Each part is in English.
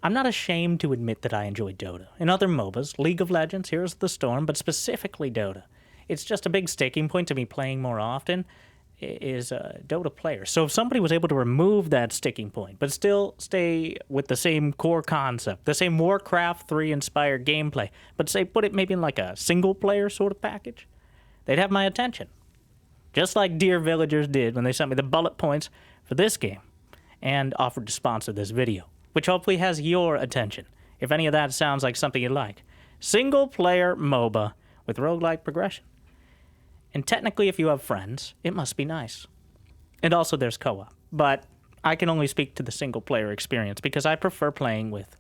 I'm not ashamed to admit that I enjoy Dota. In other MOBAs, League of Legends, Heroes of the Storm, but specifically Dota. It's just a big sticking point to me playing more often is Dota players. So if somebody was able to remove that sticking point, but still stay with the same core concept, the same Warcraft 3 inspired gameplay, but say put it maybe in like a single player sort of package, they'd have my attention. Just like Dear Villagers did when they sent me the bullet points for this game and offered to sponsor this video, which hopefully has your attention, if any of that sounds like something you like. Single player MOBA with roguelite progression. And technically, if you have friends, it must be nice. And also there's co-op. But I can only speak to the single player experience because I prefer playing with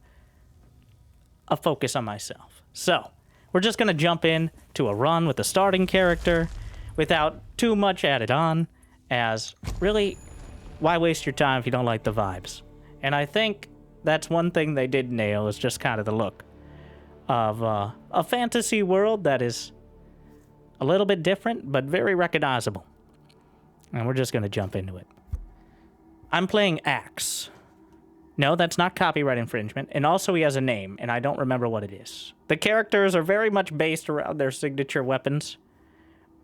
a focus on myself. So, we're just going to jump in to a run with a starting character without too much added on, as really, why waste your time if you don't like the vibes? And I think that's one thing they did nail, is just kind of the look of a fantasy world that is a little bit different, but very recognizable. And we're just going to jump into it. I'm playing Axe. No, that's not copyright infringement. And also he has a name, and I don't remember what it is. The characters are very much based around their signature weapons.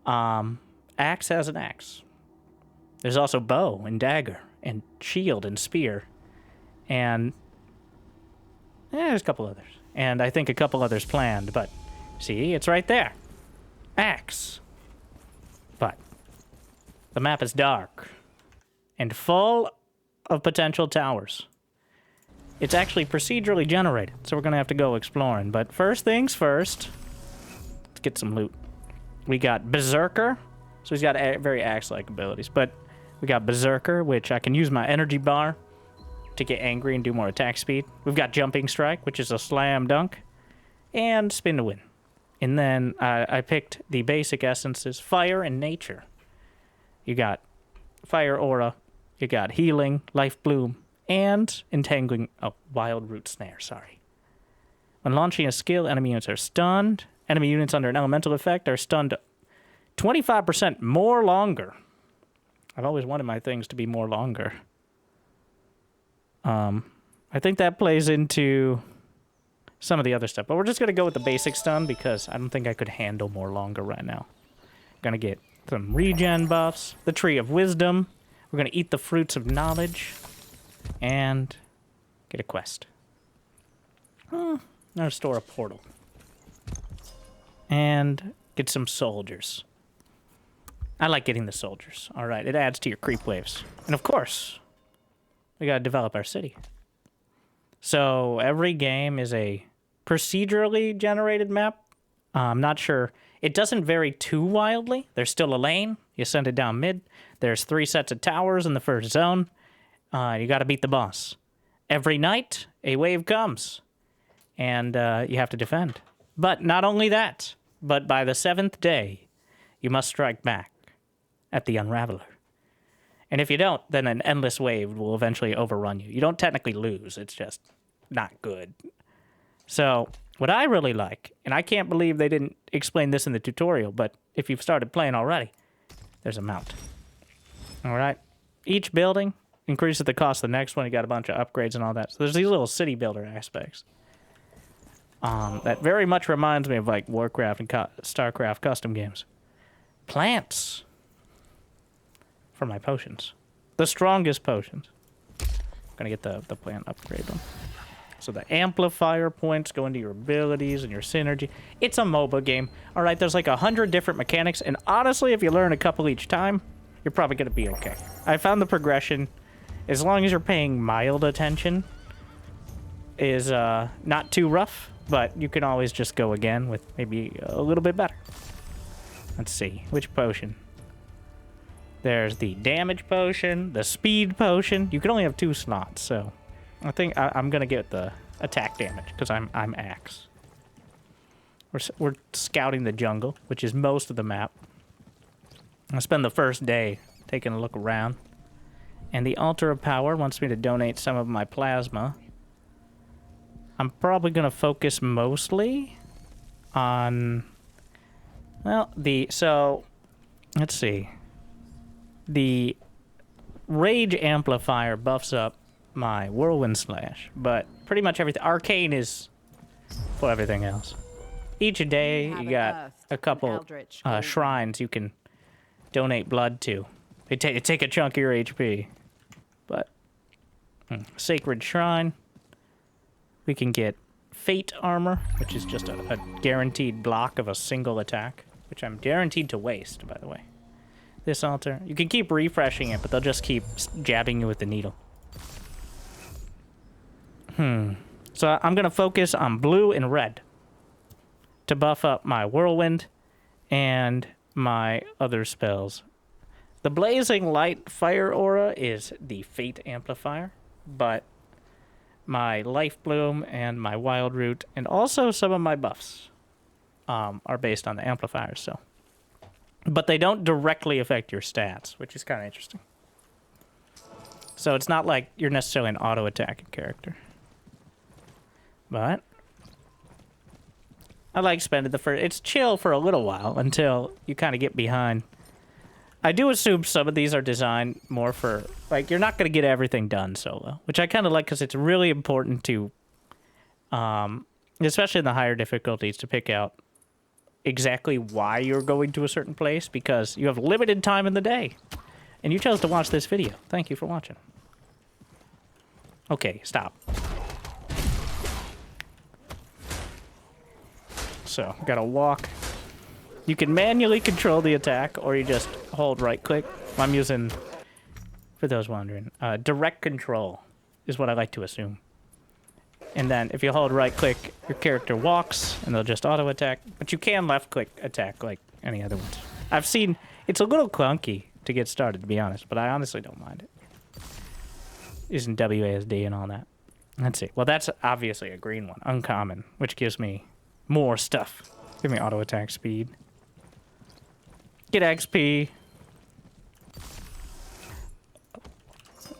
Axe has an axe. There's also bow and dagger and shield and spear. And there's a couple others. And I think a couple others planned, but see, it's right there. Axe. But the map is dark and full of potential towers. It's actually procedurally generated, so we're going to have to go exploring. But first things first, let's get some loot. We got Berserker, so he's got very axe-like abilities. But we got Berserker, which I can use my energy bar to get angry and do more attack speed. We've got Jumping Strike, which is a slam dunk, and Spin to Win. And then I picked the basic essences, Fire and Nature. You got Fire Aura, you got Healing, Life Bloom, and Entangling, Wild Root Snare, sorry. When launching a skill, enemy units are stunned. Enemy units under an elemental effect are stunned 25% more longer. I've always wanted my things to be more longer. I think that plays into some of the other stuff, but we're just going to go with the basic stun because I don't think I could handle more longer right now. Gonna get some regen buffs, the Tree of Wisdom. We're going to eat the Fruits of Knowledge and get a quest. Now store a portal. And get some soldiers. I like getting the soldiers. All right, it adds to your creep waves. And of course, we got to develop our city. So every game is a procedurally generated map. I'm not sure. It doesn't vary too wildly. There's still a lane. You send it down mid. There's 3 sets of towers in the first zone. You got to beat the boss. Every night, a wave comes. And you have to defend. But not only that, but by the 7th day, you must strike back at the Unraveler. And if you don't, then an endless wave will eventually overrun you. You don't technically lose. It's just not good. So what I really like, and I can't believe they didn't explain this in the tutorial, but if you've started playing already, there's a mount. All right. Each building increases the cost of the next one. You got a bunch of upgrades and all that. So there's these little city builder aspects. That very much reminds me of like Warcraft and StarCraft custom games. Plants for my potions. The strongest potions. I'm gonna get the plant upgrade one. So the amplifier points go into your abilities and your synergy. It's a MOBA game. All right, there's like 100 different mechanics, and honestly, if you learn a couple each time, you're probably gonna be okay. I found the progression, as long as you're paying mild attention, is not too rough, but you can always just go again with maybe a little bit better. Let's see, which potion? There's the damage potion, the speed potion. You can only have 2 slots, so I think I'm gonna get the attack damage because I'm Axe. We're scouting the jungle, which is most of the map. I spend the first day taking a look around, and the Altar of Power wants me to donate some of my plasma. I'm probably gonna focus mostly on, well, so let's see. The Rage Amplifier buffs up my Whirlwind Slash, but pretty much everything. Arcane is for everything else. Each day, you got a couple shrines you can donate blood to. They take a chunk of your HP. But, Sacred Shrine. We can get Fate Armor, which is just a guaranteed block of a single attack, which I'm guaranteed to waste, by the way. This altar. You can keep refreshing it, but they'll just keep jabbing you with the needle. So I'm going to focus on blue and red to buff up my whirlwind and my other spells. The blazing light fire aura is the fate amplifier, but my life bloom and my wild root and also some of my buffs are based on the amplifiers, so. But they don't directly affect your stats, which is kind of interesting. So it's not like you're necessarily an auto-attacking character. But I like spending the first... It's chill for a little while until you kind of get behind. I do assume some of these are designed more for... Like, you're not going to get everything done solo, which I kind of like because it's really important to... especially in the higher difficulties, to pick out exactly why you're going to a certain place because you have limited time in the day. And you chose to watch this video. Thank you for watching. Okay, stop. So, gotta walk. You can manually control the attack, or you just hold right-click. I'm using, for those wondering, direct control is what I like to assume. And then, if you hold right-click, your character walks, and they'll just auto-attack. But you can left-click attack like any other ones. I've seen... It's a little clunky to get started, to be honest, but I honestly don't mind it. Using WASD and all that. Let's see. Well, that's obviously a green one. Uncommon, which gives me more stuff. Give me auto-attack speed. Get XP.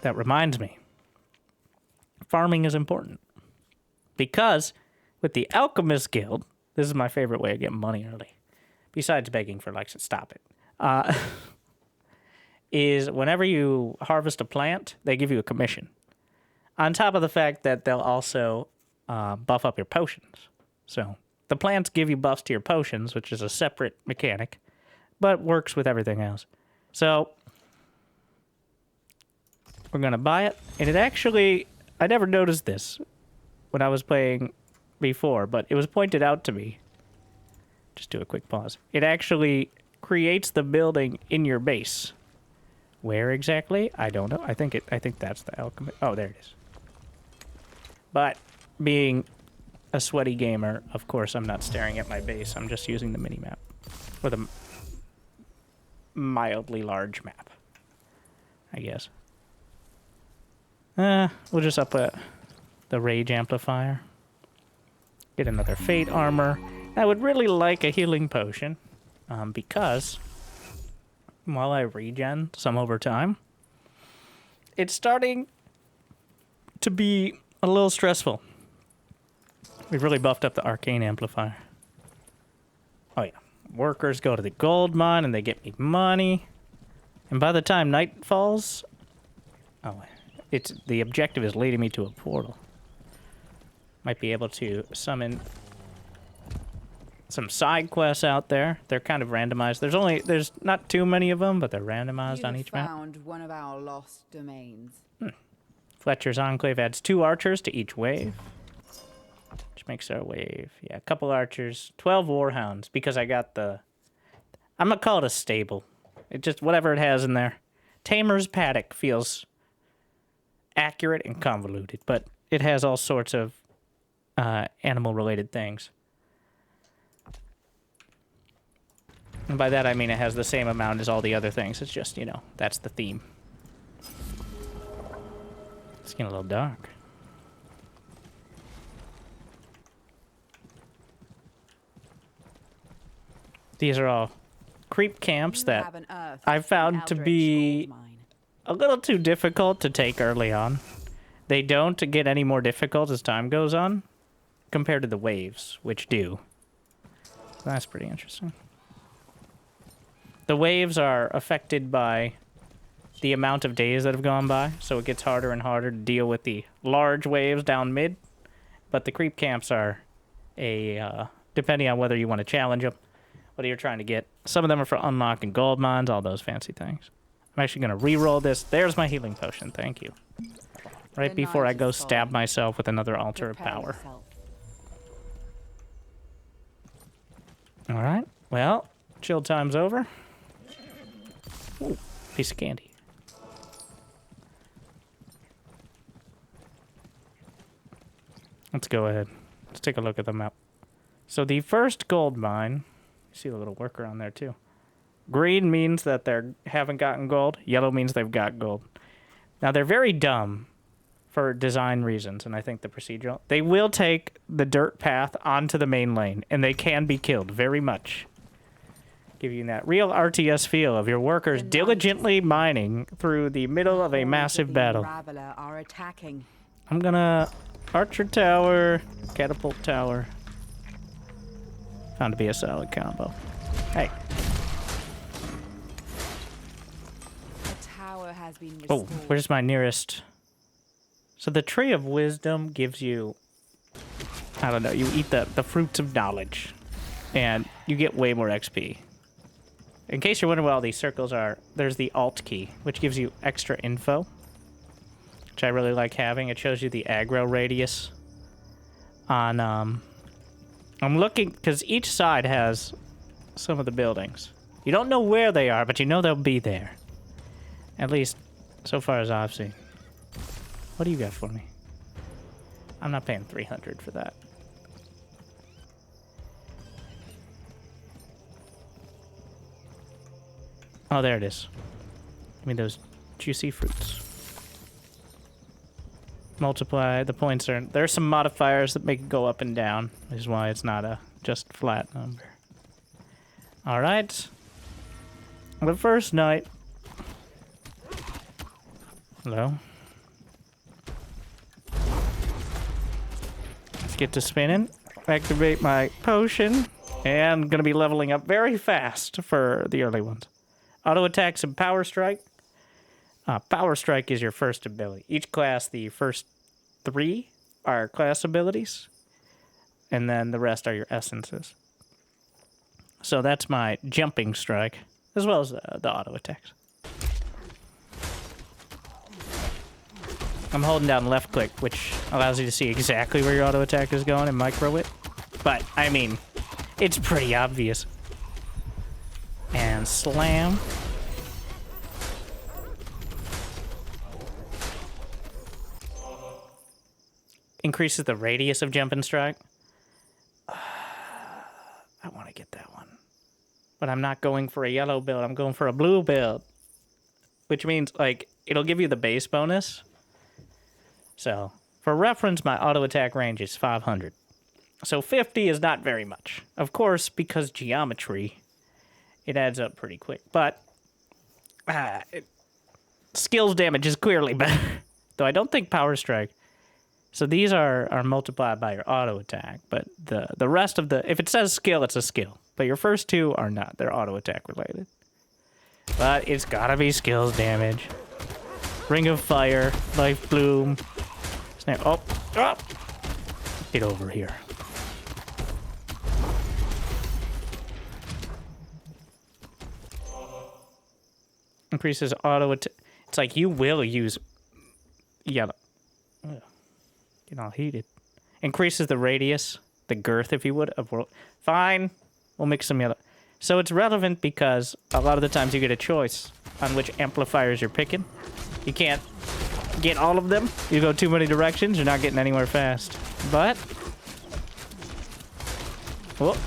That reminds me. Farming is important. Because with the Alchemist Guild, this is my favorite way of getting money early. Besides begging for likes, stop it. Is whenever you harvest a plant, they give you a commission. On top of the fact that they'll also buff up your potions. So the plants give you buffs to your potions, which is a separate mechanic, but works with everything else. So we're going to buy it. And it actually, I never noticed this when I was playing before, but it was pointed out to me. Just do a quick pause. It actually creates the building in your base. Where exactly? I don't know. I think that's the alchemist. Oh, there it is. But being a sweaty gamer, of course, I'm not staring at my base. I'm just using the mini-map. Or the mildly large map, I guess. We'll just up the rage amplifier. Get another fate armor. I would really like a healing potion, because while I regen some over time, it's starting to be a little stressful. We've really buffed up the arcane amplifier. Oh yeah, workers go to the gold mine and they get me money. And by the time night falls, the objective is leading me to a portal. Might be able to summon some side quests out there. They're kind of randomized. There's not too many of them, but they're randomized on each map. Found one of our lost domains. Fletcher's Enclave adds 2 archers to each wave. Which makes our wave. Yeah, a couple archers. 12 warhounds, because I got the... I'm gonna call it a stable. It just, whatever it has in there. Tamer's Paddock feels accurate and convoluted, but it has all sorts of animal-related things. And by that I mean it has the same amount as all the other things. It's just, you know, that's the theme. It's getting a little dark. These are all creep camps that I've found to be a little too difficult to take early on. They don't get any more difficult as time goes on compared to the waves, which do. That's pretty interesting. The waves are affected by the amount of days that have gone by, so it gets harder and harder to deal with the large waves down mid but the creep camps are depending on whether you want to challenge them, whether you're trying to get. Some of them are for unlocking gold mines, all those fancy things. I'm actually going to re-roll this. There's my healing potion. Thank you. Right before I go stab myself with another altar of power. All right. Well, chill time's over. Ooh, piece of candy. Let's go ahead. Let's take a look at the map. So the first gold mine, you see the little worker on there too. Green means that they haven't gotten gold. Yellow means they've got gold. Now they're very dumb for design reasons, and I think the procedural. They will take the dirt path onto the main lane, and they can be killed very much. Give you that real RTS feel of your workers diligently mining through the middle of a massive battle. Are attacking. I'm gonna Archer Tower, Catapult Tower. Found to be a solid combo. Hey. A tower has been Oh, restored. where's my nearest? So the Tree of Wisdom gives you, I don't know, you eat the fruits of knowledge, and you get way more XP. In case you're wondering what all these circles are, there's the Alt key, which gives you extra info, which I really like having. It shows you the aggro radius on, I'm looking, because each side has some of the buildings. You don't know where they are, but you know they'll be there. At least, so far as I've seen. What do you got for me? I'm not paying 300 for that. Oh, there it is. Give me those juicy fruits. Multiply the points. There are some modifiers that make it go up and down, which is why it's not a just flat number. All right. The first night. Hello. Let's get to spinning. Activate my potion. And gonna be leveling up very fast for the early ones. Auto attacks and power strike. Power strike is your first ability. Each class, the first 3 are class abilities, and then the rest are your essences. So that's my jumping strike, as well as the auto attacks. I'm holding down left click, which allows you to see exactly where your auto attack is going and micro it. But, I mean, it's pretty obvious. And slam. Increases the radius of jump and strike. I want to get that one. But I'm not going for a yellow build. I'm going for a blue build. Which means, like, it'll give you the base bonus. So, for reference, my auto attack range is 500. So 50 is not very much. Of course, because geometry, it adds up pretty quick. But skills damage is clearly better. Though I don't think power strike. So these are multiplied by your auto attack. But the rest of the... If it says skill, it's a skill. But your first 2 are not. They're auto attack related. But it's gotta be skills damage. Ring of Fire. Life Bloom. Snap. Oh! Oh! Get over here. Increases auto attack. It's like you will use yellow. Ugh. Getting all heated. Increases the radius, the girth, if you would, of world. Fine. We'll mix some yellow. So it's relevant because a lot of the times you get a choice on which amplifiers you're picking. You can't get all of them. You go too many directions, you're not getting anywhere fast. But... Whoop.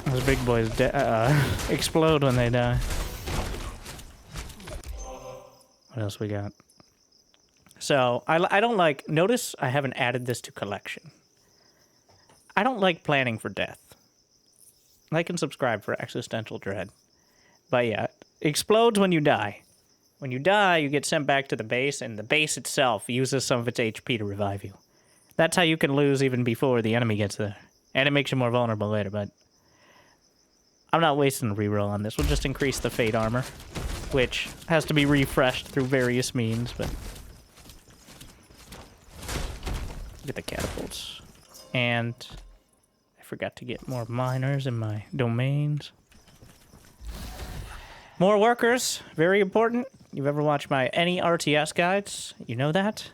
Those big boys explode when they die. What else we got? So, I don't like... Notice I haven't added this to collection. I don't like planning for death. Like and subscribe for existential dread. But yeah, it explodes when you die. When you die, you get sent back to the base, and the base itself uses some of its HP to revive you. That's how you can lose even before the enemy gets there. And it makes you more vulnerable later, but... I'm not wasting a reroll on this. We'll just increase the Fate armor. which has to be refreshed through various means, but... Get the catapults. And I forgot to get more miners in my domains. More workers, very important. You've ever watched my any RTS guides, you know that.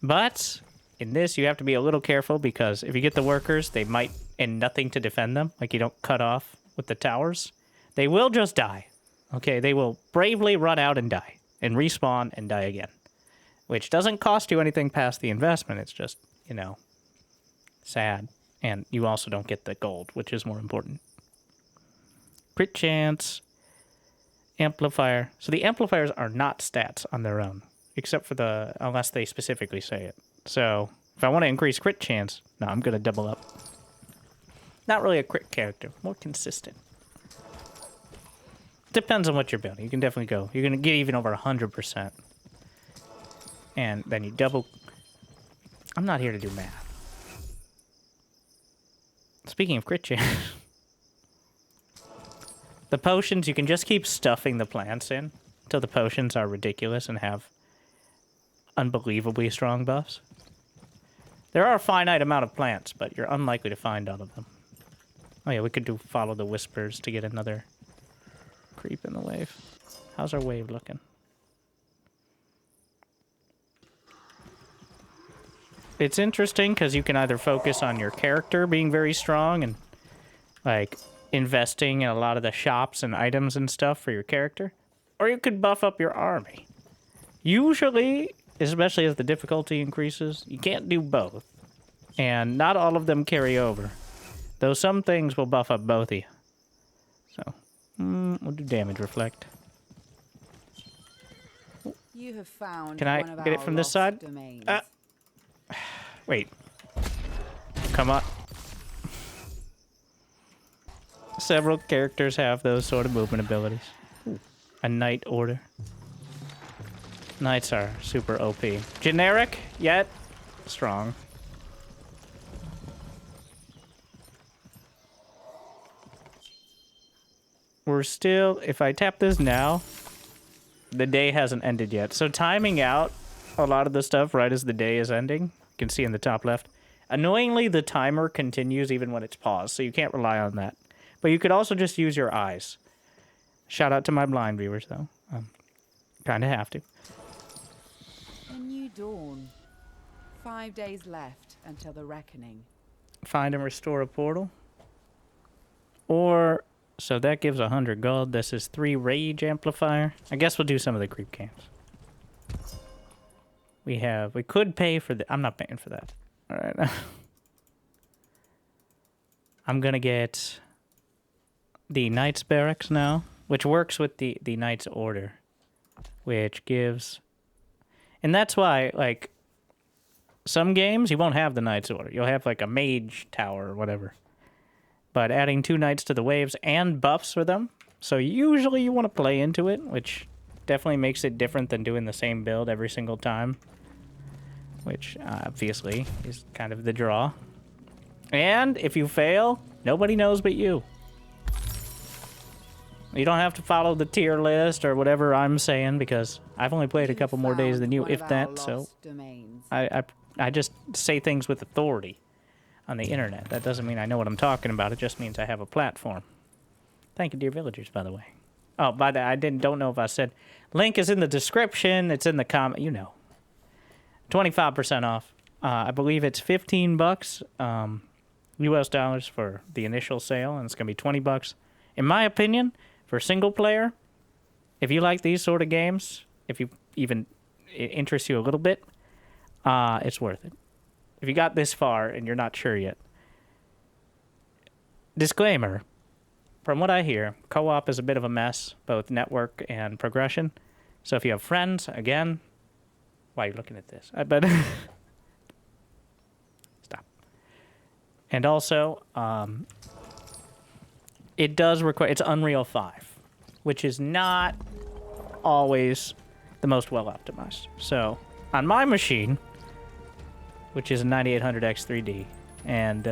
But in this, you have to be a little careful because if you get the workers, they might end nothing to defend them. Like you don't cut off with the towers. They will just die. Okay, they will bravely run out and die. And respawn and die again. Which doesn't cost you anything past the investment. It's just, you know, sad. And you also don't get the gold, which is more important. Crit chance. Amplifier. So the amplifiers are not stats on their own. Except for the... unless they specifically say it. So, if I want to increase crit chance... no, I'm going to double up. Not really a crit character. More consistent. Depends on what you're building. You can definitely go. You're going to get even over 100%. And then you double... I'm not here to do math. Speaking of crit chance... the potions, you can just keep stuffing the plants in until the potions are ridiculous and have unbelievably strong buffs. There are a finite amount of plants, but you're unlikely to find all of them. Oh yeah, we could do follow the whispers to get another creep in the wave. How's our wave looking? It's interesting because you can either focus on your character being very strong and like investing in a lot of the shops and items and stuff for your character, or you could buff up your army. Usually, especially as the difficulty increases, you can't do both. And not all of them carry over. Though some things will buff up both of you. So, we'll do damage reflect. You have found Can I one of get it our from this lost side? domains. Wait. Come on. Several characters have those sort of movement abilities. Ooh. A knight order. Knights are super OP. Generic, yet strong. We're still... if I tap this now, the day hasn't ended yet. So timing out a lot of the stuff right as the day is ending. You can see in the top left. Annoyingly, the timer continues even when it's paused, so you can't rely on that. But you could also just use your eyes. Shout out to my blind viewers, though. Kind of have to. A new dawn. 5 days left until the reckoning. Find and restore a portal. Or... so that gives 100 gold. This is 3 rage amplifier. I guess we'll do some of the creep camps. We could pay for the... I'm not paying for that. Alright. I'm gonna get the Knight's Barracks now, which works with the Knight's Order, which gives... and that's why, like, some games you won't have the Knight's Order. You'll have, like, a mage tower or whatever. But adding 2 knights to the waves and buffs for them, so usually you want to play into it, which definitely makes it different than doing the same build every single time, which obviously is kind of the draw. And if you fail, nobody knows but you. You don't have to follow the tier list or whatever I'm saying, because I've only played a couple more days than you, if that, so I just say things with authority on the internet. That doesn't mean I know what I'm talking about. It just means I have a platform. Thank you, dear villagers, by the way. Oh, by the way, I don't know if I said. Link is in the description. It's in the comment. You know. 25% off. I believe it's $15 US dollars for the initial sale, and it's going to be $20. In my opinion, for single player, if you like these sort of games, if you even it interests you a little bit, it's worth it. If you got this far and you're not sure yet. Disclaimer, from what I hear, co-op is a bit of a mess, both network and progression. So if you have friends, again, why are you looking at this? I bet. Stop. And also, it does require, it's Unreal 5, which is not always the most well optimized. So on my machine, which is a 9800X 3D and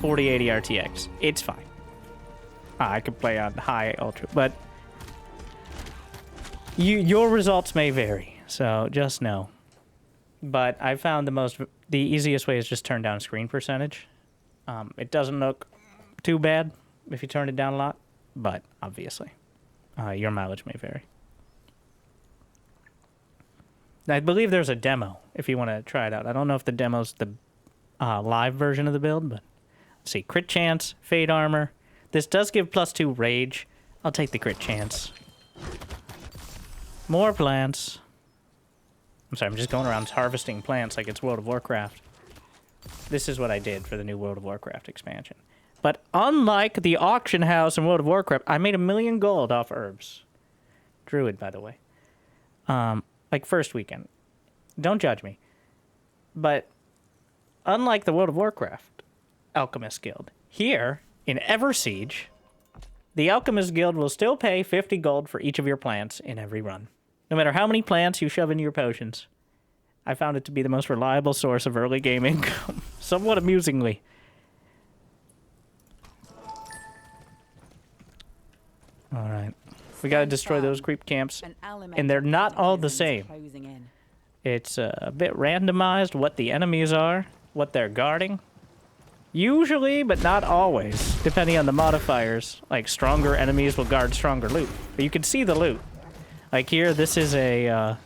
4080 RTX, it's fine. I could play on high ultra, but Your results may vary, so just know. But I found the easiest way is just turn down screen percentage. It doesn't look too bad if you turn it down a lot, but obviously, your mileage may vary. I believe there's a demo if you want to try it out. I don't know if the demo's the live version of the build, but let's see. Crit chance, fade armor. This does give +2 rage. I'll take the crit chance. More plants. I'm sorry, I'm just going around harvesting plants like it's World of Warcraft. This is what I did for the new World of Warcraft expansion. But unlike the auction house in World of Warcraft, I made 1 million gold off herbs. Druid, by the way. Like first weekend. Don't judge me. But unlike the World of Warcraft Alchemist Guild, here in Eversiege, the Alchemist Guild will still pay 50 gold for each of your plants in every run. No matter how many plants you shove into your potions. I found it to be the most reliable source of early game income, somewhat amusingly. Alright. We gotta destroy those creep camps, and they're not all the same. It's a bit randomized what the enemies are, what they're guarding. Usually, but not always, depending on the modifiers. Like, stronger enemies will guard stronger loot. But you can see the loot. Like here, this is a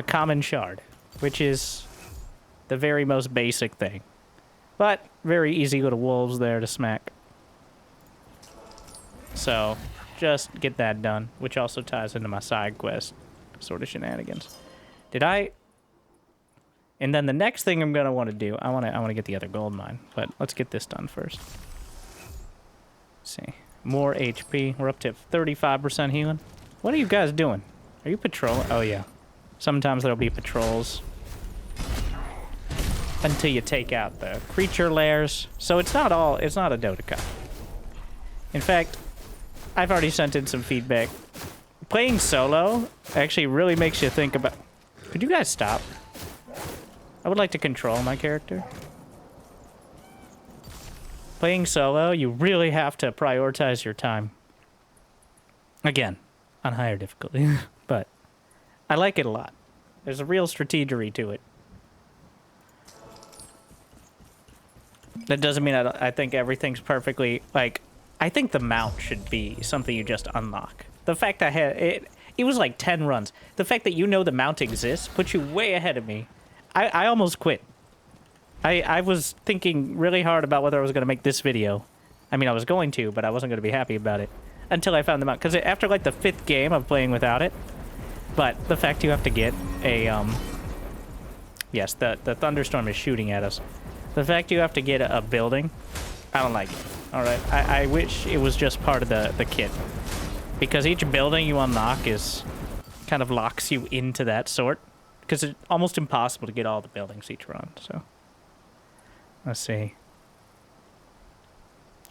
common shard, which is the very most basic thing. But very easy little wolves there to smack. So, just get that done, which also ties into my side quest sort of shenanigans. Did I... And then the next thing I'm gonna want to do, I want to get the other gold mine, but let's get this done first. Let's see, more HP. We're up to 35% healing. What are you guys doing? Are you patrolling? Oh yeah. Sometimes there'll be patrols until you take out the creature lairs. So it's not a Dota. In fact, I've already sent in some feedback. Playing solo actually really makes you think about... Could you guys stop? I would like to control my character. Playing solo, you really have to prioritize your time. Again, on higher difficulty, but I like it a lot. There's a real strategery to it. That doesn't mean I think everything's perfectly, like, I think the mount should be something you just unlock. The fact I had, it was like 10 runs. The fact that you know the mount exists puts you way ahead of me. I almost quit. I was thinking really hard about whether I was going to make this video. I mean, I was going to, but I wasn't going to be happy about it until I found the mount. Because after, like, the 5th game of playing without it, but the fact you have to get a, yes, the thunderstorm is shooting at us. The fact you have to get a building, I don't like it. All right, I wish it was just part of the kit. Because each building you unlock is kind of locks you into that sort. Because it's almost impossible to get all the buildings each run, so. Let's see.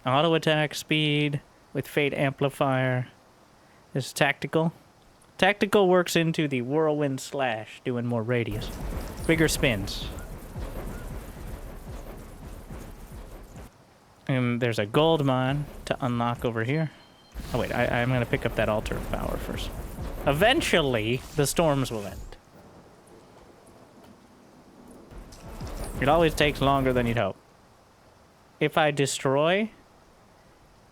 Auto attack speed with fate amplifier. This is tactical. Tactical works into the whirlwind slash, doing more radius. Bigger spins. And there's a gold mine to unlock over here. Oh wait, I'm gonna pick up that altar of power first. Eventually, the storms will end. It always takes longer than you'd hope. If I destroy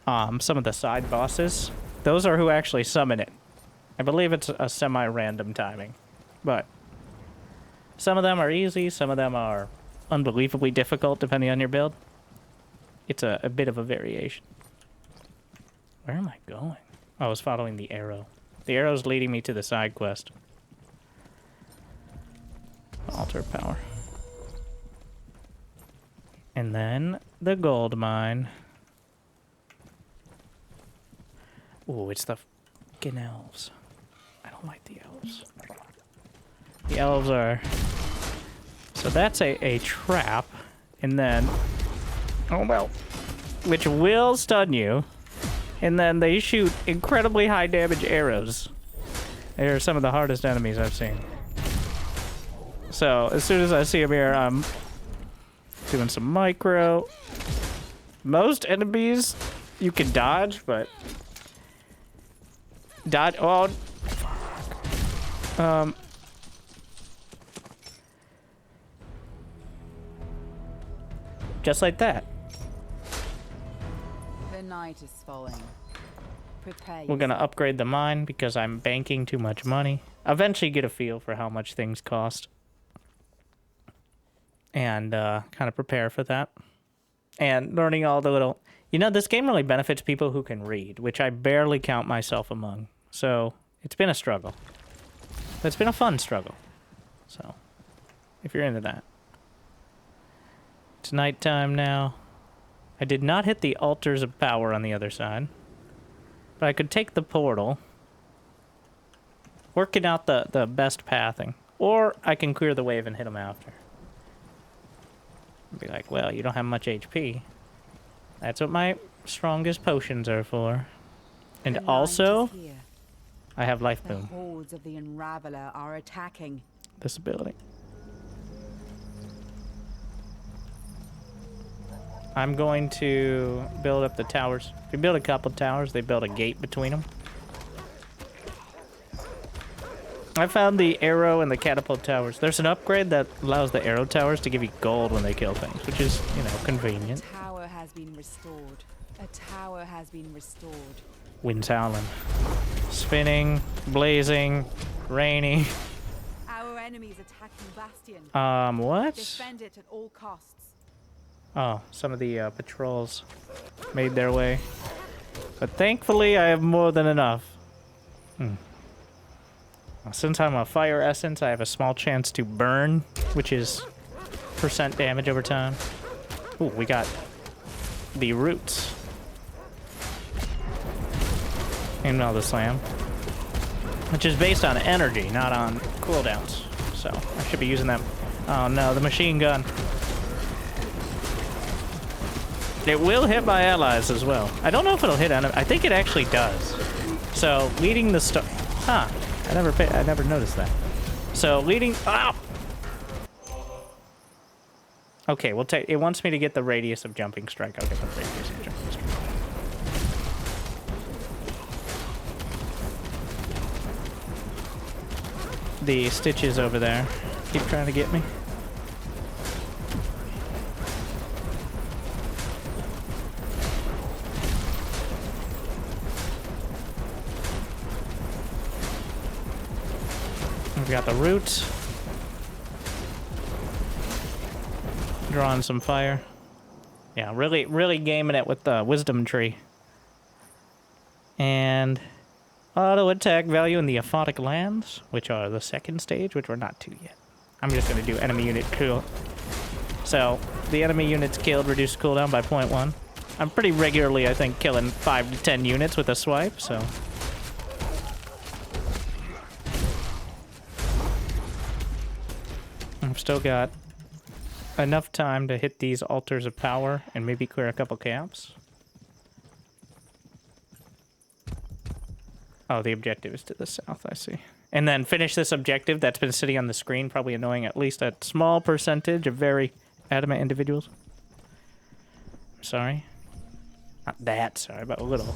some of the side bosses, those are who actually summon it. I believe it's a semi-random timing, but some of them are easy, some of them are unbelievably difficult depending on your build. It's a bit of a variation. Where am I going? Oh, I was following the arrow. The arrow's leading me to the side quest. Altar power. And then the gold mine. Ooh, it's the fucking elves. I don't like the elves. The elves are... So that's a trap. And then... Oh, well. Which will stun you. And then they shoot incredibly high damage arrows. They're some of the hardest enemies I've seen. So, as soon as I see them here, I'm doing some micro. Most enemies you can dodge, but... Dodge... Oh, Just like that. The night is falling. Prepare We're gonna yourself. upgrade the mine because I'm banking too much money. Eventually get a feel for how much things cost. And kind of prepare for that. And learning all the little... You know, this game really benefits people who can read, which I barely count myself among. So, it's been a struggle. But it's been a fun struggle. So, if you're into that. It's nighttime now. I did not hit the altars of power on the other side. But I could take the portal. Working out the best pathing. Or I can clear the wave and hit them after. Be like, well, you don't have much HP. That's what my strongest potions are for. And The night also, is here. I have life The boom. hordes of the Unraveler are attacking. This ability. I'm going to build up the towers. If you build a couple towers, they build a gate between them. I found the arrow and the catapult towers. There's an upgrade that allows the arrow towers to give you gold when they kill things, which is, you know, convenient. A tower has been restored. A tower has been restored. Wind's howling. Spinning, blazing, rainy. Our enemies attacking Bastion. What? Defend it at all costs. Oh, some of the patrols made their way. But thankfully, I have more than enough. Since I'm a fire essence, I have a small chance to burn, which is % damage over time. Ooh, we got the roots. And now the slam. Which is based on energy, not on cooldowns. So, I should be using them. Oh no, the machine gun. It will hit my allies as well. I don't know if it'll hit enemy. I think it actually does. So, leading the star... Huh. I never noticed that. So, leading... Ow! Okay, we'll take... It wants me to get the radius of jumping strike. I'll get the radius of jumping strike. The stitches over there keep trying to get me. We've got the roots. Drawing some fire. Yeah, really gaming it with the wisdom tree. And auto attack value in the aphotic lands, which are the second stage, which we're not to yet. I'm just gonna do enemy unit kill. So the enemy units killed reduce cooldown by 0.1. I'm pretty regularly, I think, killing 5 to 10 units with a swipe, so. I've still got enough time to hit these altars of power and maybe clear a couple camps. Oh, the objective is to the south, I see. And then finish this objective that's been sitting on the screen, probably annoying at least a small percentage of very adamant individuals. I'm sorry. Not that sorry, but a little.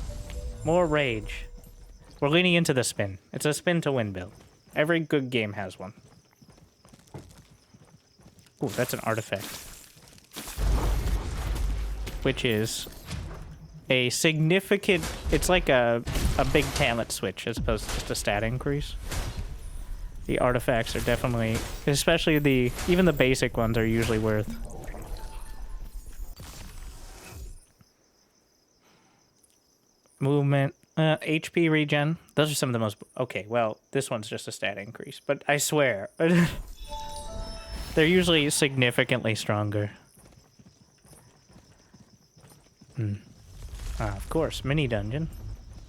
More rage. We're leaning into the spin. It's a spin to win build. Every good game has one. Ooh, that's an artifact. Which is a significant... It's like a big talent switch as opposed to just a stat increase. The artifacts are definitely... Especially the... Even the basic ones are usually worth. Movement. HP regen. Those are some of the most... Okay, well, this one's just a stat increase. But I swear... They're usually significantly stronger. Of course, mini dungeon,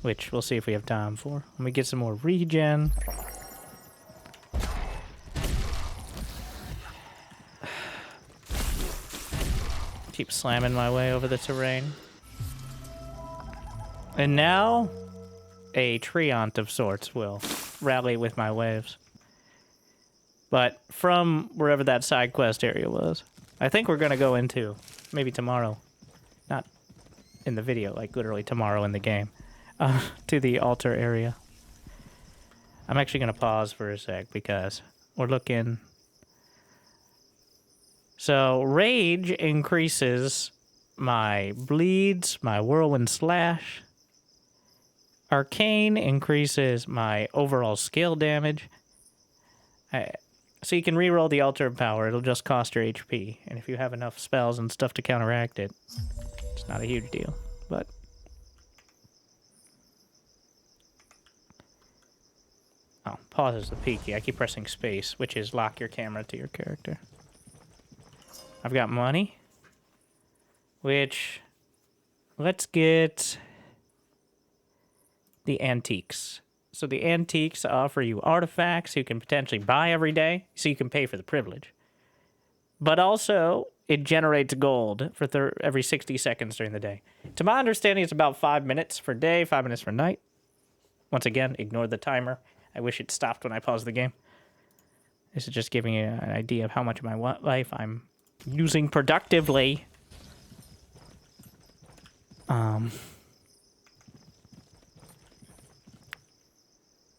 which we'll see if we have time for. Let me get some more regen. Keep slamming my way over the terrain. And now, a treant of sorts will rally with my waves. But from wherever that side quest area was, I think we're going to go into, maybe tomorrow, not in the video, like literally tomorrow in the game, to the altar area. I'm actually going to pause for a sec because we're looking... So, Rage increases my bleeds, my whirlwind slash. Arcane increases my overall skill damage. So you can reroll the Altar of Power. It'll just cost your HP. And if you have enough spells and stuff to counteract it, it's not a huge deal. But... Oh, pause is the P key. I keep pressing space, which is lock your camera to your character. I've got money. Which... Let's get... the antiques. So the antiques offer you artifacts you can potentially buy every day, so you can pay for the privilege. But also, it generates gold for every 60 seconds during the day. To my understanding, it's about 5 minutes for day, 5 minutes for night. Once again, ignore the timer. I wish it stopped when I paused the game. This is just giving you an idea of how much of my life I'm using productively.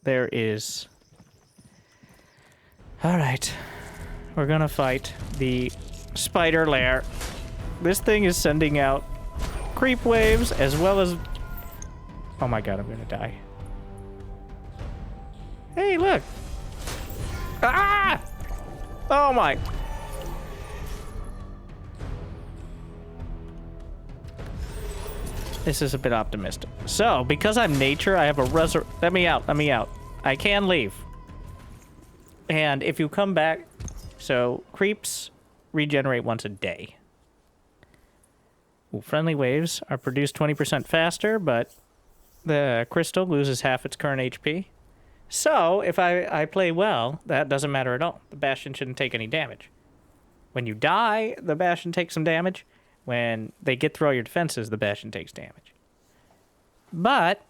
There is... Alright. We're gonna fight the spider lair. This thing is sending out creep waves as well as... Oh my god, I'm gonna die. Hey, look! Ah! Oh my... This is a bit optimistic. So, because I'm nature, I have a Let me out, let me out. I can leave. And if you come back... So, creeps regenerate once a day. Ooh, friendly waves are produced 20% faster, but the crystal loses half its current HP. So, if I play well, that doesn't matter at all. The Bastion shouldn't take any damage. When you die, the Bastion takes some damage. When they get through all your defenses, the Bastion takes damage. But,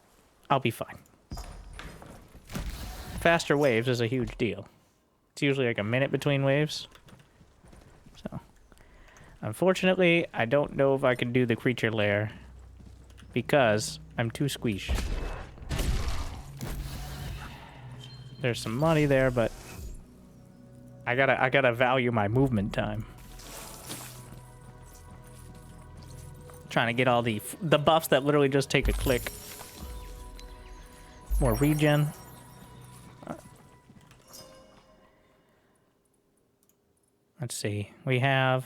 I'll be fine. Faster waves is a huge deal. It's usually like a minute between waves. So, unfortunately, I don't know if I can do the creature lair because I'm too squeesh. There's some money there, but I gotta value my movement time. Trying to get all the buffs that literally just take a click. More regen. Let's see. We have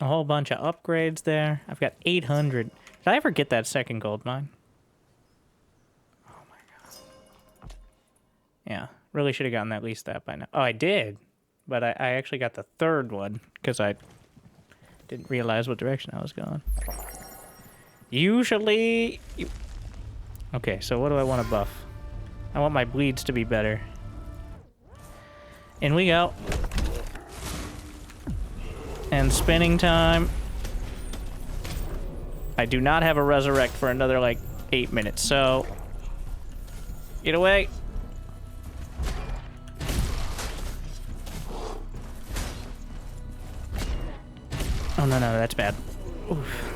a whole bunch of upgrades there. I've got 800. Did I ever get that second gold mine? Oh my god. Yeah, really should have gotten at least that by now. Oh, I did. But I actually got the third one because I didn't realize what direction I was going. Usually... Okay, so what do I want to buff? I want my bleeds to be better. In we go. And spinning time. I do not have a resurrect for another, like, 8 minutes, so... Get away! Oh, no, that's bad. Oof.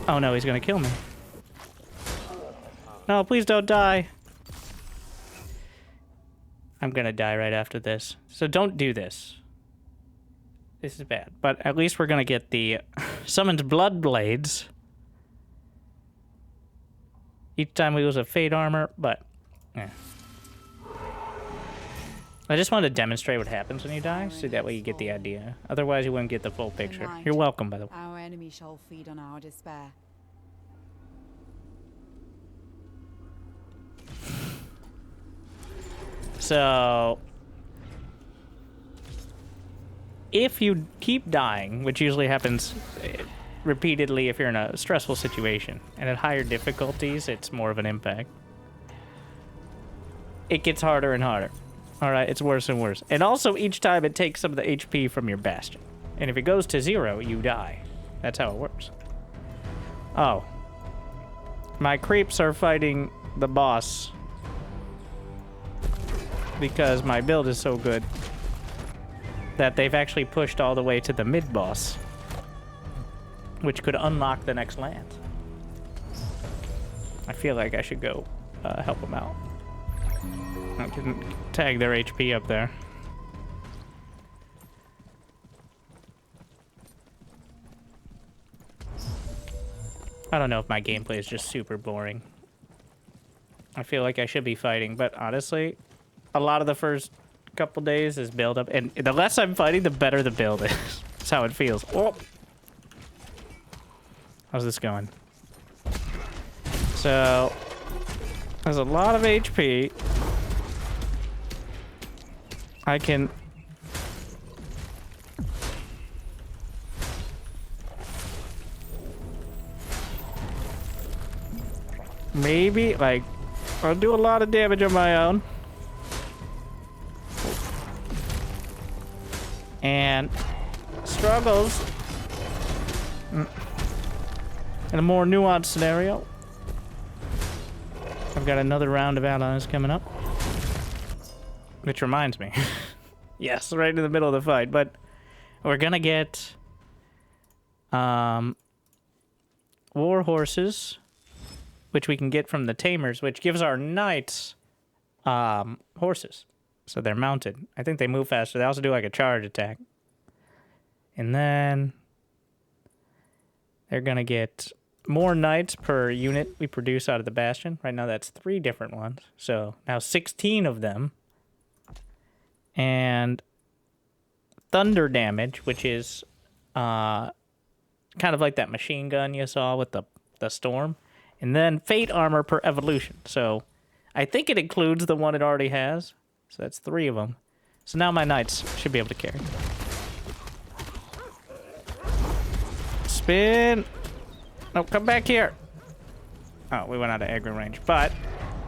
Oh no, he's gonna kill me. No, please don't die. I'm gonna die right after this. So don't do this. This is bad. But at least we're gonna get the summoned blood blades. Each time we lose a fade armor, but... Yeah. I just wanted to demonstrate what happens when you die, so that way you get the idea. Otherwise, you wouldn't get the full picture. You're welcome, by the way. Our enemy shall feed on our despair. So... If you keep dying, which usually happens repeatedly if you're in a stressful situation, and at higher difficulties, it's more of an impact. It gets harder and harder. Alright, it's worse and worse. And also, each time it takes some of the HP from your Bastion. And if it goes to 0, you die. That's how it works. Oh. My creeps are fighting the boss. Because my build is so good. that they've actually pushed all the way to the mid-boss, which could unlock the next land. I feel like I should go help them out. I can tag their HP up there. I don't know if my gameplay is just super boring. I feel like I should be fighting, but honestly, a lot of the first couple days is build up, and the less I'm fighting, the better the build is. That's how it feels. Oh. How's this going? So, there's a lot of HP. I can... maybe, like, I'll do a lot of damage on my own. And struggles in a more nuanced scenario. I've got another round of allies coming up. Which reminds me. Yes, right in the middle of the fight. But we're gonna get war horses, which we can get from the tamers, which gives our knights horses. So they're mounted. I think they move faster. They also do like a charge attack. And then they're gonna get more knights per unit we produce out of the Bastion. Right now that's 3 different ones. So now 16 of them. And thunder damage, which is kind of like that machine gun you saw with the storm. And then fate armor per evolution. So I think it includes the one it already has. So that's 3 of them. So now my knights should be able to carry. Spin. No, come back here. Oh, we went out of aggro range, but...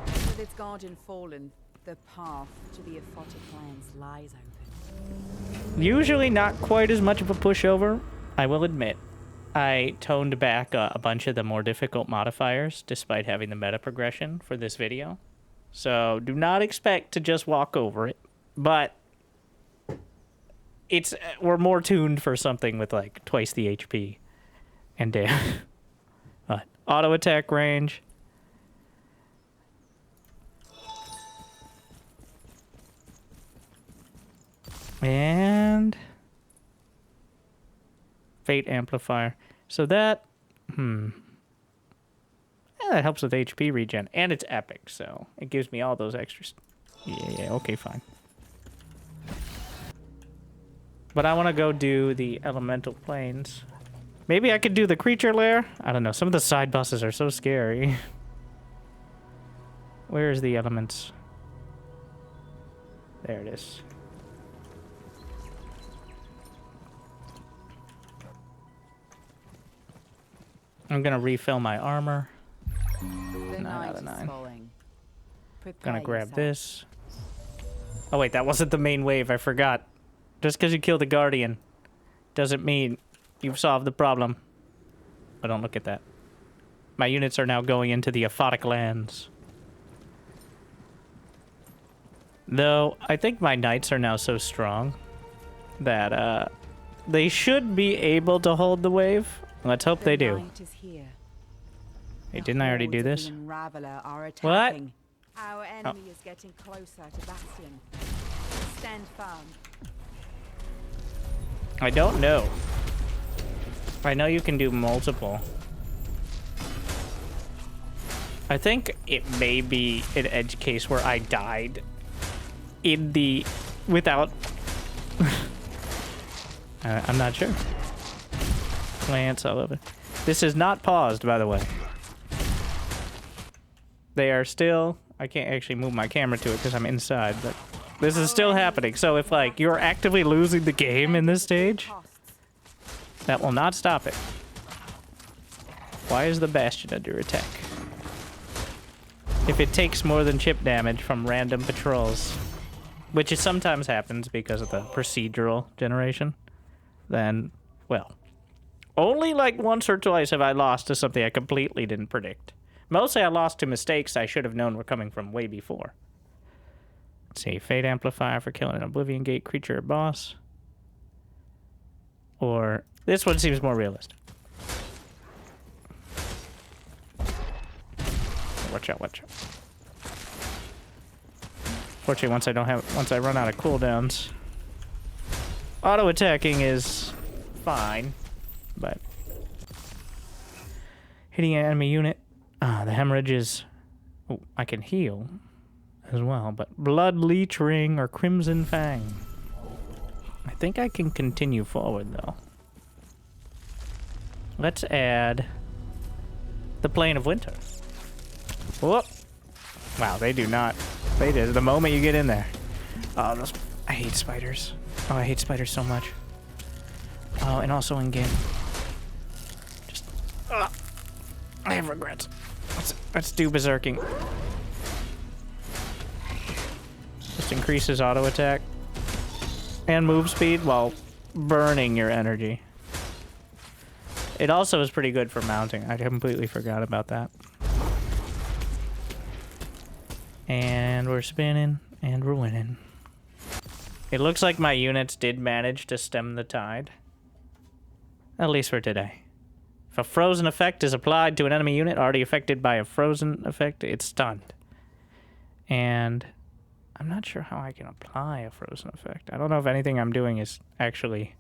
with its guardian fallen, the path to the Eversiege lands lies open. Usually not quite as much of a pushover, I will admit. I toned back a bunch of the more difficult modifiers, despite having the meta progression for this video. So do not expect to just walk over it, but we're more tuned for something with like twice the HP and damage. Auto attack range. And fate amplifier. So that that helps with HP regen, and it's epic, so it gives me all those extras. Yeah, okay, fine. But I want to go do the elemental planes. Maybe I could do the creature lair? I don't know. Some of the side bosses are so scary. Where is the elements? There it is. I'm gonna refill my armor. 9 out of 9. Gonna grab this. Oh wait, that wasn't the main wave. I forgot. Just because you killed the guardian doesn't mean you've solved the problem. But don't look at that. My units are now going into the Eversiege lands. Though, I think my knights are now so strong that they should be able to hold the wave. Let's hope they do. Hey, didn't I already do this? What? Our enemy is getting closer to Bastion. Stand firm. I don't know. I know you can do multiple. I think it may be an edge case where I died in the... without... I'm not sure. Plants all over. This is not paused, by the way. They are still... I can't actually move my camera to it because I'm inside, but this is still happening. So if, like, you're actively losing the game in this stage, that will not stop it. Why is the Bastion under attack? If it takes more than chip damage from random patrols, which it sometimes happens because of the procedural generation, then, well, only like once or twice have I lost to something I completely didn't predict. Mostly I lost to mistakes I should have known were coming from way before. Let's see, Fate Amplifier for killing an Oblivion Gate creature or boss. or this one seems more realistic. Watch out, watch out. Fortunately, once I run out of cooldowns, auto attacking is fine, but hitting an enemy unit, the hemorrhage is. Oh, I can heal as well, but blood leech ring or crimson fang. I think I can continue forward though. Let's add the plane of winter. Whoop! Wow, they do not. They do. The moment you get in there. Oh, those. I hate spiders. Oh, I hate spiders so much. Oh, and also in game. Just. I have regrets. Let's do berserking. Just increases auto attack and move speed while burning your energy. It also is pretty good for mounting. I completely forgot about that. And we're spinning, and we're winning. It looks like my units did manage to stem the tide. At least for today. If a frozen effect is applied to an enemy unit already affected by a frozen effect, it's stunned. And I'm not sure how I can apply a frozen effect. I don't know if anything I'm doing is actually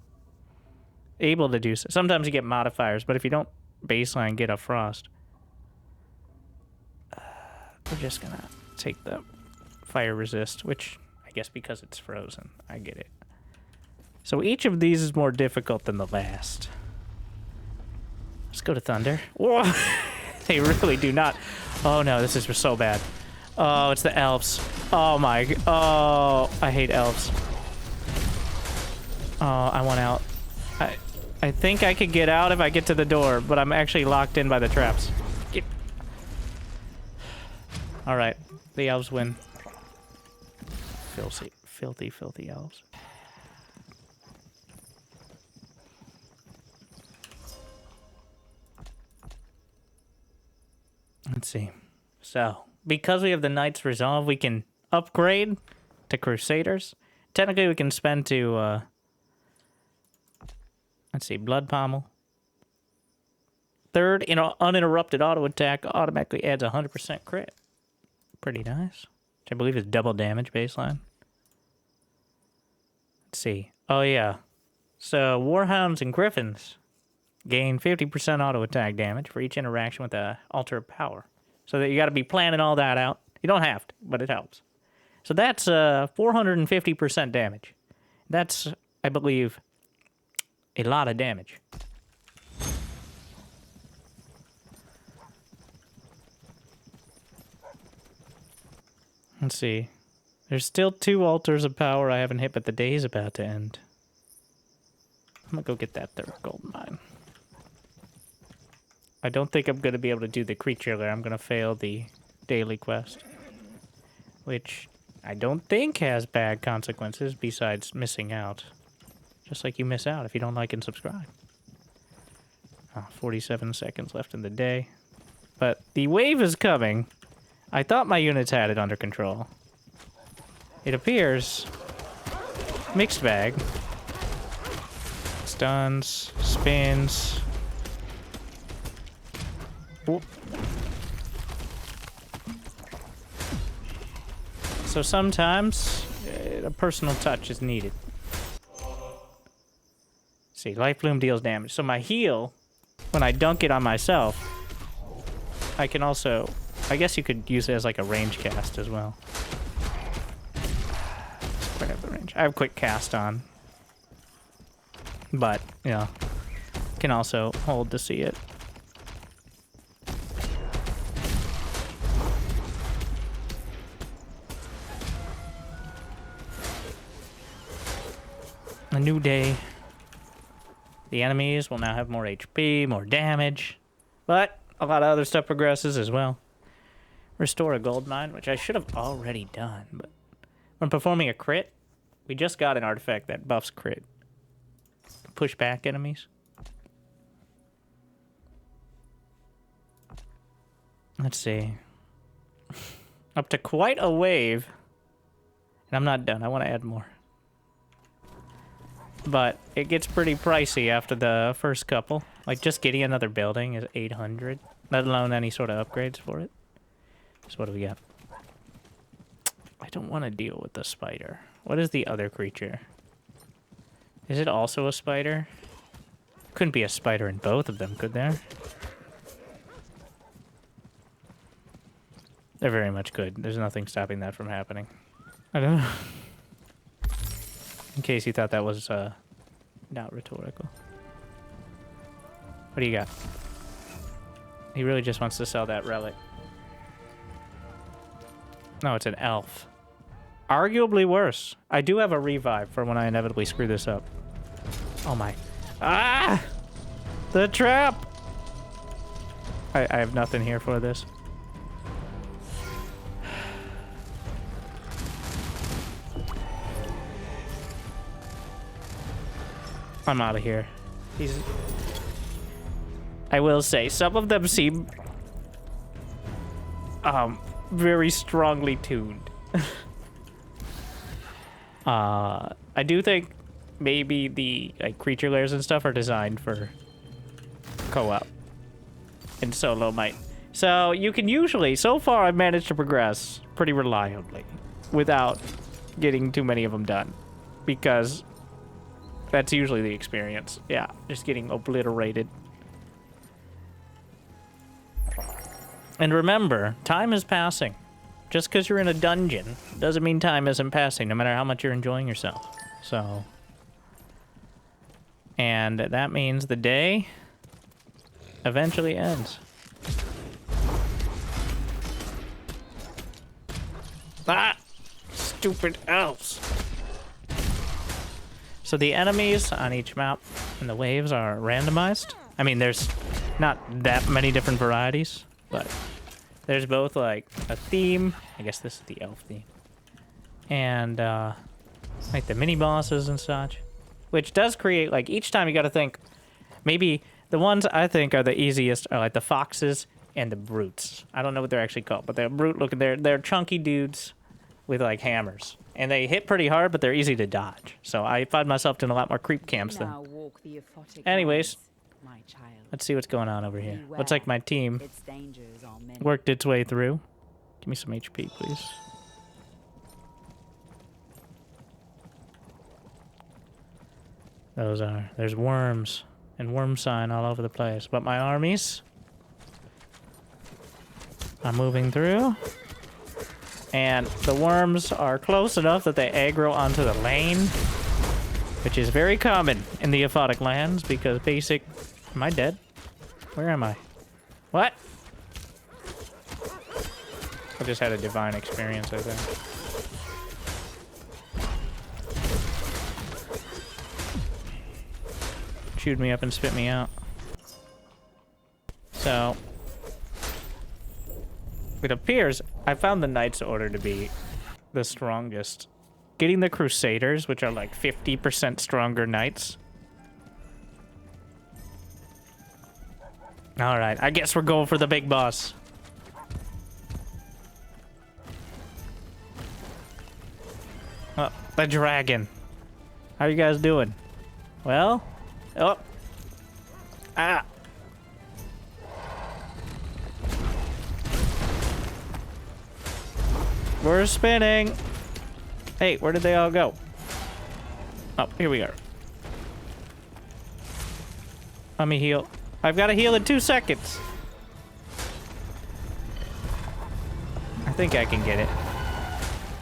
able to do so. Sometimes you get modifiers, but if you don't baseline get a frost, we're just gonna take the fire resist, which I guess because it's frozen, I get it. So each of these is more difficult than the last. Let's go to thunder. Whoa! They really do not. Oh no, this is so bad. Oh, it's the elves. Oh my. Oh, I hate elves. Oh, I want out. I think I could get out if I get to the door, but I'm actually locked in by the traps. All right, the elves win. Filthy, filthy, filthy elves. Let's see. So, because we have the Knight's Resolve, we can upgrade to Crusaders. Technically, we can spend to, let's see, Blood Pommel. Third, uninterrupted auto attack automatically adds 100% crit. Pretty nice. Which I believe is double damage baseline. Let's see. Oh, yeah. So, Warhounds and Griffins gain 50% auto attack damage for each interaction with the altar of power. So that you got to be planning all that out. You don't have to, but it helps. So that's 450% damage. That's, I believe, a lot of damage. Let's see. There's still 2 altars of power I haven't hit, but the day's about to end. I'm gonna go get that third gold mine. I don't think I'm gonna be able to do the creature there. I'm gonna fail the daily quest, which I don't think has bad consequences besides missing out. Just like you miss out if you don't like and subscribe. 47 seconds left in the day. But the wave is coming. I thought my units had it under control. It appears mixed bag. Stuns, spins. Whoop. So sometimes a personal touch is needed. See, Life Bloom deals damage. So my heal, when I dunk it on myself, I can also, I guess you could use it as like a range cast as well. Let's grab the range. I have quick cast on. But, you know, can also hold to see it. A new day. The enemies will now have more HP, more damage, but a lot of other stuff progresses as well. Restore a gold mine, which I should have already done, but when performing a crit, we just got an artifact that buffs crit. Push back enemies. Let's see. Up to quite a wave. And I'm not done. I want to add more. but it gets pretty pricey after the first couple. Like, just getting another building is 800, let alone any sort of upgrades for it. So what do we got? I don't want to deal with the spider. What is the other creature? Is it also a spider? Couldn't be a spider in both of them, could there? There very much could. There's nothing stopping that from happening. I don't know. In case you thought that was not rhetorical. What do you got? He really just wants to sell that relic. No, it's an elf. Arguably worse. I do have a revive for when I inevitably screw this up. Oh my. Ah! The trap! I have nothing here for this. I'm out of here. I will say, some of them seem very strongly tuned. I do think maybe the creature layers and stuff are designed for co-op, and solo might. So you can usually, so far I've managed to progress pretty reliably without getting too many of them done, because that's usually the experience. Yeah, just getting obliterated. And remember, time is passing. Just because you're in a dungeon doesn't mean time isn't passing, no matter how much you're enjoying yourself. So, and that means the day eventually ends. Ah! Stupid elves. So the enemies on each map and the waves are randomized. I mean, there's not that many different varieties, but there's both like a theme. I guess this is the elf theme. And like the mini bosses and such, which does create, like, each time you got to think, maybe the ones I think are the easiest are like the foxes and the brutes. I don't know what they're actually called, but they're brute looking. They're chunky dudes with like hammers, and they hit pretty hard, but they're easy to dodge. So I find myself in a lot more creep camps than. Anyways, let's see what's going on over here. Looks like my team worked its way through. Give me some HP, please. There's worms and worm sign all over the place, but my armies are moving through. And the worms are close enough that they aggro onto the lane, which is very common in the Aphotic lands because basic... Am I dead? Where am I? What? I just had a divine experience, I think. Chewed me up and spit me out. So... it appears I found the Knight's Order to be the strongest. Getting the Crusaders, which are like 50% stronger knights. Alright, I guess we're going for the big boss. Oh, the dragon. How you guys doing? Well? Oh. Ah. We're spinning. Hey, where did they all go? Oh, here we are. Let me heal. I've got to heal in 2 seconds. I think I can get it.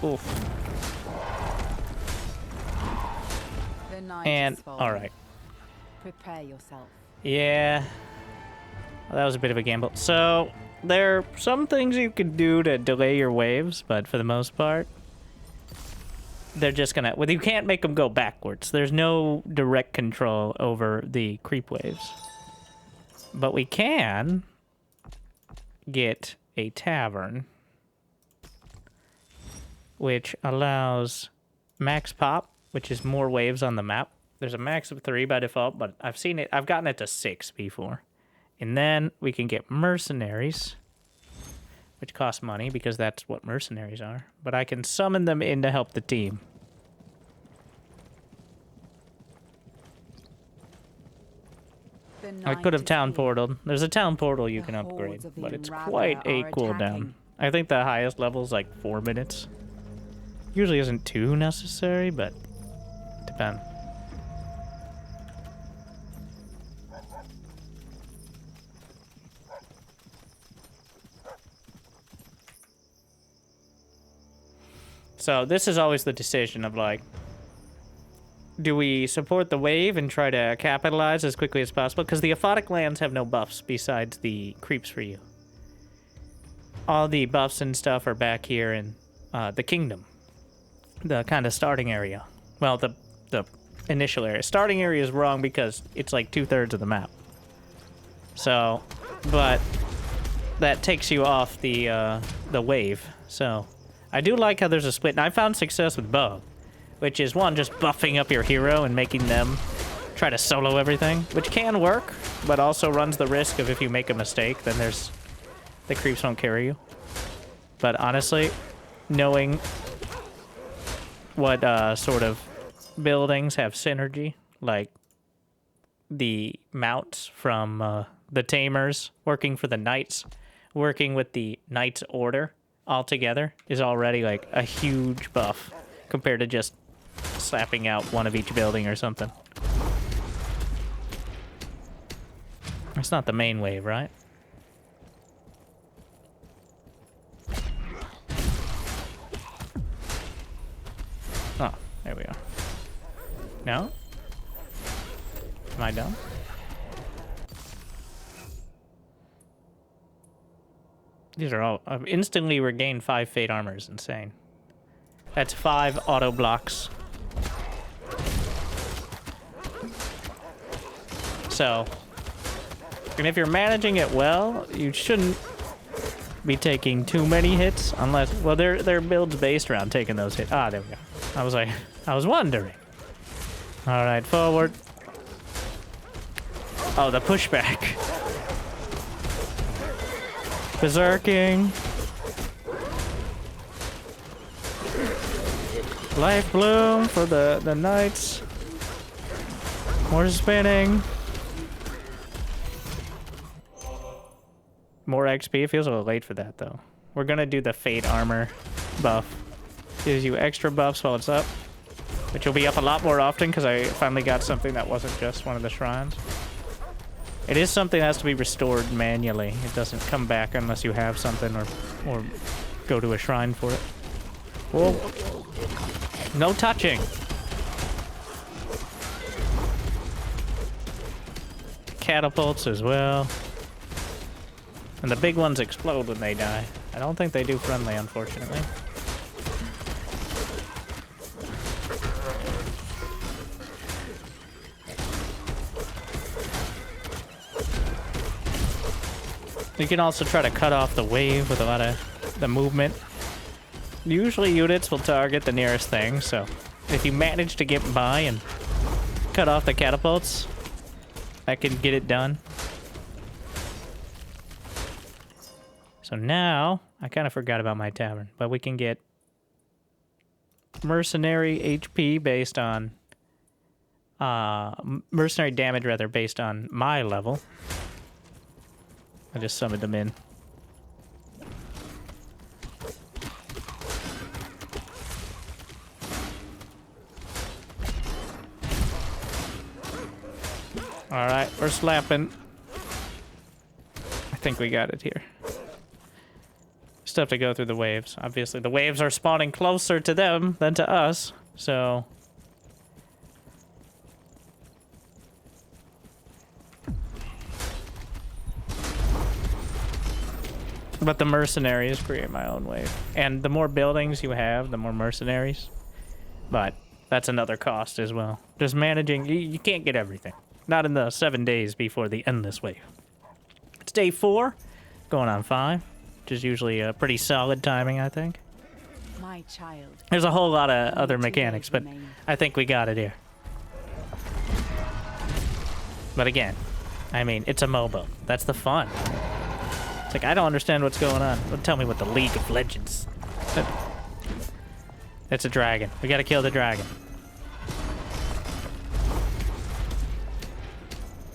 Oof. And, alright. Prepare yourself. Yeah. Well, that was a bit of a gamble. So... there are some things you can do to delay your waves, but for the most part, they're just gonna... well, you can't make them go backwards. There's no direct control over the creep waves. But we can get a tavern, which allows max pop, which is more waves on the map. There's a max of 3 by default, but I've gotten it to 6 before. And then we can get mercenaries, which cost money because that's what mercenaries are. But I can summon them in to help the team. I could have town portaled. There's a town portal you can upgrade, but it's quite a cooldown. I think the highest level is like 4 minutes. Usually isn't too necessary, but depends. So this is always the decision of like, do we support the wave and try to capitalize as quickly as possible? Because the aphotic lands have no buffs besides the creeps for you. All the buffs and stuff are back here in the kingdom. The kind of starting area. Well, the initial area. Starting area is wrong because it's like 2/3 of the map. So, but that takes you off the wave. So, I do like how there's a split. And I found success with both. Which is, one, just buffing up your hero and making them try to solo everything. Which can work, but also runs the risk of if you make a mistake, then there's... the creeps won't carry you. But honestly, knowing what sort of buildings have synergy, like the mounts from the Tamers, working for the Knights, working with the Knights Order all together, is already like a huge buff compared to just slapping out one of each building or something. It's not the main wave, right? Oh, there we are. No? Am I done? These are all... I've instantly regained 5 Fate Armor is insane. That's 5 auto blocks. So... and if you're managing it well, you shouldn't be taking too many hits, unless... well, their build's based around taking those hits. Ah, there we go. I was like... I was wondering. Alright, forward. Oh, the pushback. Berserking. Life Bloom for the knights. More spinning. More XP. It feels a little late for that, though. We're gonna do the Fate Armor buff. Gives you extra buffs while it's up. Which will be up a lot more often, because I finally got something that wasn't just one of the shrines. It is something that has to be restored manually. It doesn't come back unless you have something or go to a shrine for it. Whoa. No touching. Catapults as well. And the big ones explode when they die. I don't think they do friendly, unfortunately. You can also try to cut off the wave with a lot of the movement. Usually units will target the nearest thing, so if you manage to get by and cut off the catapults, that can get it done. So now, I kind of forgot about my tavern, but we can get mercenary HP based on... mercenary damage, rather, based on my level. I just summoned them in. Alright, we're slapping. I think we got it here. Still have to go through the waves. Obviously, the waves are spawning closer to them than to us, so... but the mercenaries create my own wave. And the more buildings you have, the more mercenaries. But that's another cost as well. Just managing, you can't get everything. Not in the 7 days before the endless wave. It's day 4, going on 5, which is usually a pretty solid timing, I think. My child. There's a whole lot of other mechanics, but I think we got it here. But again, I mean, it's a MOBA. That's the fun. It's like, I don't understand what's going on. Don't tell me what the League of Legends. It's a dragon. We gotta kill the dragon.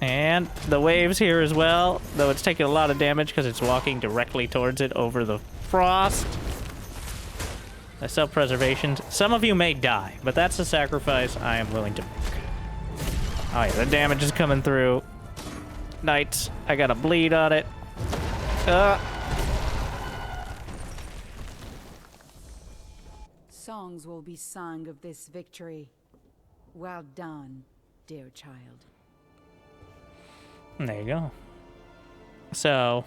And the waves here as well, though it's taking a lot of damage because it's walking directly towards it over the frost. The self-preservation. Some of you may die, but that's a sacrifice I am willing to make. Oh yeah, the damage is coming through. Knights, I got a bleed on it. Songs will be sung of this victory. Well done, dear child. There you go. So,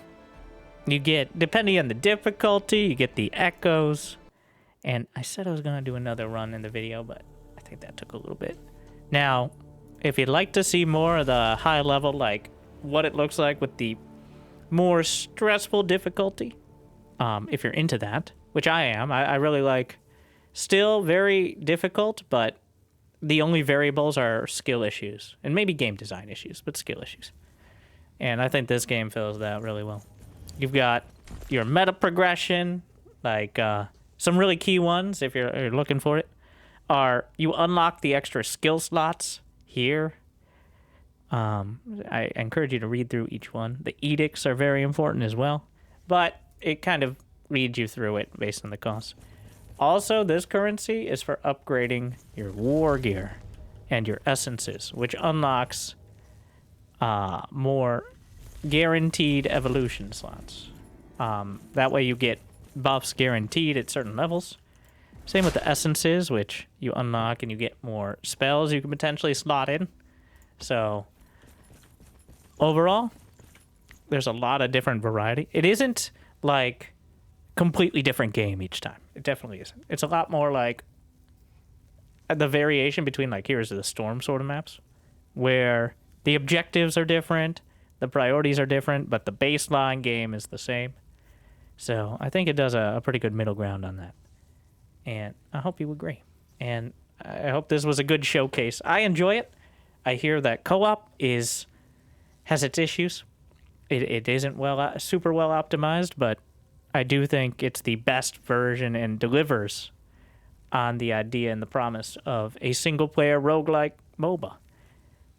you get, depending on the difficulty, you get the echoes. And I said I was going to do another run in the video, but I think that took a little bit. Now, if you'd like to see more of the high level, like what it looks like with the more stressful difficulty, if you're into that, which I am, I really like, still very difficult, but the only variables are skill issues and maybe game design issues, but skill issues. And I think this game fills that really well. You've got your meta progression, like some really key ones, if you're looking for it, are you unlock the extra skill slots here. I encourage you to read through each one. The edicts are very important as well, but it kind of leads you through it based on the cost. Also, this currency is for upgrading your war gear and your essences, which unlocks more guaranteed evolution slots. That way you get buffs guaranteed at certain levels. Same with the essences, which you unlock and you get more spells you can potentially slot in. So, overall, there's a lot of different variety. It isn't like completely different game each time. It definitely isn't. It's a lot more like the variation between like Heroes of the Storm sort of maps, where the objectives are different, the priorities are different, but the baseline game is the same. So I think it does a pretty good middle ground on that. And I hope you agree. And I hope this was a good showcase. I enjoy it. I hear that co-op has its issues. It isn't super well optimized, but I do think it's the best version and delivers on the idea and the promise of a single-player roguelike MOBA.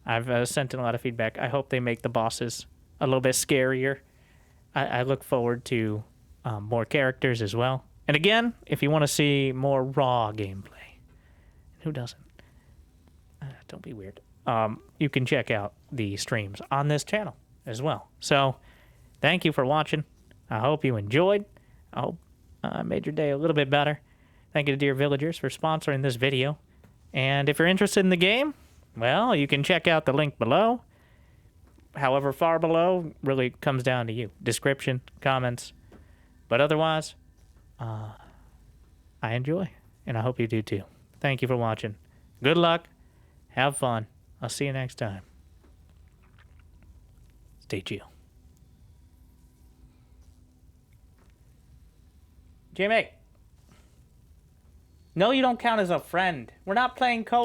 I've sent in a lot of feedback. I hope they make the bosses a little bit scarier. I look forward to more characters as well. And again, if you want to see more raw gameplay, who doesn't? Don't be weird. You can check out the streams on this channel as well. So, thank you for watching. I hope you enjoyed. I hope I made your day a little bit better. Thank you to Dear Villagers for sponsoring this video. And if you're interested in the game, well, you can check out the link below. However far below really comes down to you. Description, comments. But otherwise, I enjoy, and I hope you do too. Thank you for watching. Good luck. Have fun. I'll see you next time. Stay chill. Jimmy. No, you don't count as a friend. We're not playing co-op.